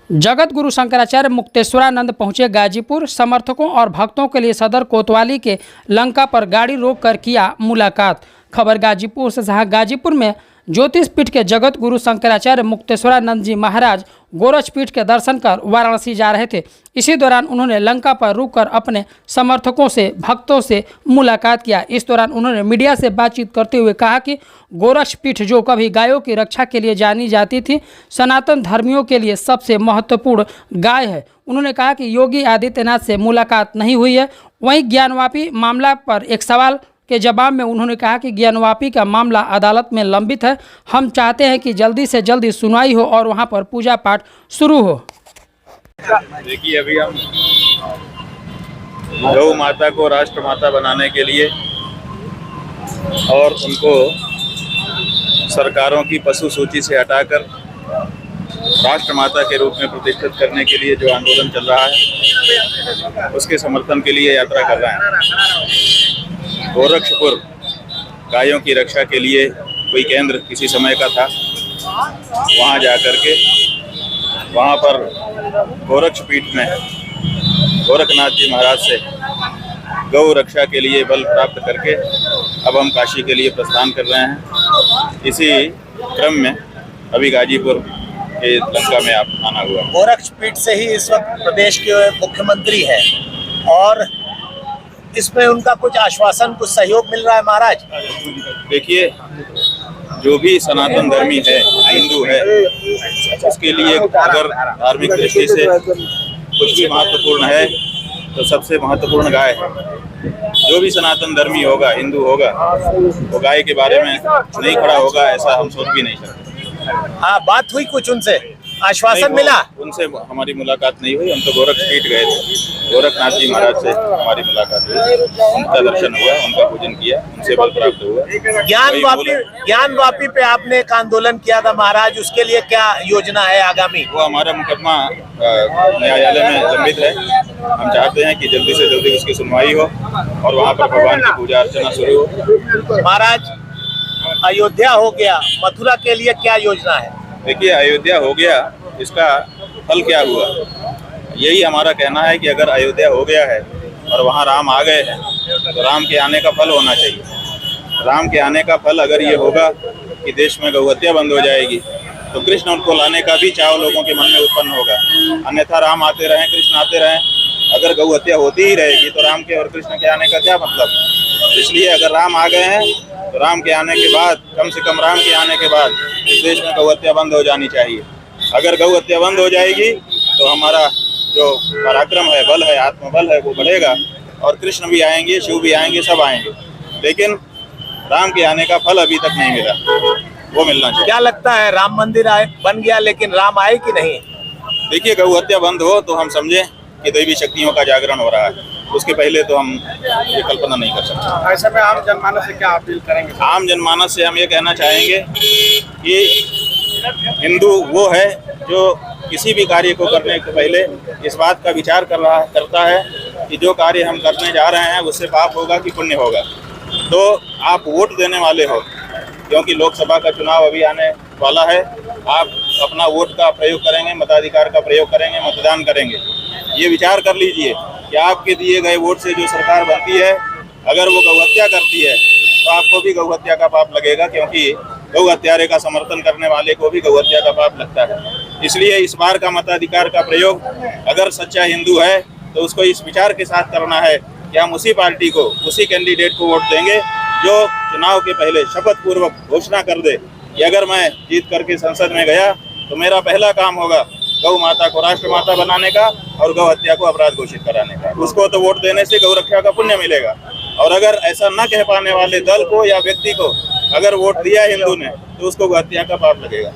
जगत गुरु शंकराचार्य मुक्तेश्वरानंद पहुंचे गाजीपुर। समर्थकों और भक्तों के लिए सदर कोतवाली के लंका पर गाड़ी रोककर किया मुलाकात। खबर गाजीपुर से, जहां गाजीपुर में ज्योतिष पीठ के जगत गुरु शंकराचार्य मुक्तेश्वरानंद जी महाराज गोरक्ष पीठ के दर्शन कर वाराणसी जा रहे थे। इसी दौरान उन्होंने लंका पर रुककर अपने समर्थकों से, भक्तों से मुलाकात किया। इस दौरान उन्होंने मीडिया से बातचीत करते हुए कहा कि गोरक्ष पीठ जो कभी गायों की रक्षा के लिए जानी जाती थी, सनातन धर्मियों के लिए सबसे महत्वपूर्ण गाय है। उन्होंने कहा कि योगी आदित्यनाथ से मुलाकात नहीं हुई है। वहीं ज्ञानवापी मामला पर एक सवाल के जवाब में उन्होंने कहा कि ज्ञानवापी का मामला अदालत में लंबित है। हम चाहते हैं कि जल्दी से जल्दी सुनवाई हो और वहां पर पूजा पाठ शुरू हो। देखिए, अभी हम गौ माता को राष्ट्र माता बनाने के लिए और उनको सरकारों की पशु सूची से हटाकर राष्ट्र माता के रूप में प्रतिष्ठित करने के लिए जो आंदोलन चल रहा है, उसके समर्थन के लिए यात्रा कर रहे हैं। गोरक्षपुर गायों की रक्षा के लिए कोई केंद्र किसी समय का था। वहां जाकर के वहां पर गोरक्ष पीठ में गोरखनाथ जी महाराज से गौ रक्षा के लिए बल प्राप्त करके अब हम काशी के लिए प्रस्थान कर रहे हैं। इसी क्रम में अभी गाजीपुर के लंका में आप आना हुआ। गोरक्ष पीठ से ही इस वक्त प्रदेश के मुख्यमंत्री हैं और इसमें उनका कुछ आश्वासन, कुछ सहयोग मिल रहा है महाराज। देखिए, जो भी सनातन धर्मी है, हिंदू है, उसके लिए अगर धार्मिक दृष्टि से कुछ भी महत्वपूर्ण है तो सबसे महत्वपूर्ण गाय है। जो भी सनातन धर्मी होगा, हिंदू होगा, वो गाय के बारे में नहीं खड़ा होगा, ऐसा हम सोच भी नहीं सकते। हाँ, बात हुई कुछ उनसे, आश्वासन मिला? उनसे हमारी मुलाकात नहीं हुई। हम तो गोरक्ष पीठ गए थे, गोरखनाथ जी महाराज से हमारी मुलाकात हुई, उनका दर्शन हुआ, उनका पूजन किया, उनसे बल प्राप्त हुआ। ज्ञानवापी पे आपने एक आंदोलन किया था महाराज, उसके लिए क्या योजना है आगामी? वो हमारा मुकदमा न्यायालय में लंबित है। हम चाहते हैं कि जल्दी से जल्दी उसकी सुनवाई हो और वहाँ पर भगवान की पूजा अर्चना शुरू हो। महाराज, अयोध्या हो गया, मथुरा के लिए क्या योजना है? देखिए, अयोध्या हो गया, इसका फल क्या हुआ? यही हमारा कहना है कि अगर अयोध्या हो गया है और वहाँ राम आ गए हैं तो राम के आने का फल होना चाहिए। राम के आने का फल अगर ये होगा कि देश में गौ हत्या बंद हो जाएगी तो कृष्ण उनको लाने का भी चाव लोगों के मन में उत्पन्न होगा। अन्यथा राम आते रहें, कृष्ण आते रहें, अगर गौ हत्या होती ही रहेगी तो राम के और कृष्ण के आने का क्या मतलब? इसलिए अगर राम आ गए हैं तो राम के आने के बाद, कम से कम राम के आने के बाद इस देश में गौ हत्या बंद हो जानी चाहिए। अगर गौ हत्या बंद हो जाएगी तो हमारा जो पराक्रम है, बल है, आत्मबल है, वो बढ़ेगा और कृष्ण भी आएंगे, शिव भी आएंगे, सब आएंगे। लेकिन राम के आने का फल अभी तक नहीं मिला, वो मिलना चाहिए। क्या लगता है, राम मंदिर बन गया लेकिन राम आए कि नहीं? देखिए, गौ हत्या बंद हो तो हम समझें कि दैवी शक्तियों का जागरण हो रहा है। उसके पहले तो हम ये कल्पना नहीं कर सकते। ऐसे में आम जनमानस से क्या अपील करेंगे? आम जनमानस से हम ये कहना चाहेंगे कि हिंदू वो है जो किसी भी कार्य को करने के पहले इस बात का विचार करता है कि जो कार्य हम करने जा रहे हैं उससे पाप होगा कि पुण्य होगा। तो आप वोट देने वाले हो, क्योंकि लोकसभा का चुनाव अभी आने वाला है। आप अपना वोट का प्रयोग करेंगे, मताधिकार का प्रयोग करेंगे, मतदान करेंगे। ये विचार कर लीजिए कि आपके दिए गए वोट से जो सरकार बनती है, अगर वो गौ हत्या करती है तो आपको भी गौ हत्या का पाप लगेगा, क्योंकि गौ हत्यारे का समर्थन करने वाले को भी गौ हत्या का पाप लगता है। इसलिए इस बार का मताधिकार का प्रयोग अगर सच्चा हिंदू है तो उसको इस विचार के साथ करना है कि हम उसी पार्टी को, उसी कैंडिडेट को वोट देंगे जो चुनाव के पहले शपथ पूर्वक घोषणा कर दे कि अगर मैं जीत करके संसद में गया तो मेरा पहला काम होगा गौ माता को राष्ट्र माता बनाने का और गौ हत्या को अपराध घोषित कराने का। उसको तो वोट देने से गौ रक्षा का पुण्य मिलेगा। और अगर ऐसा न कह पाने वाले दल को या व्यक्ति को अगर वोट दिया हिंदू ने तो उसको गौ हत्या का पाप लगेगा।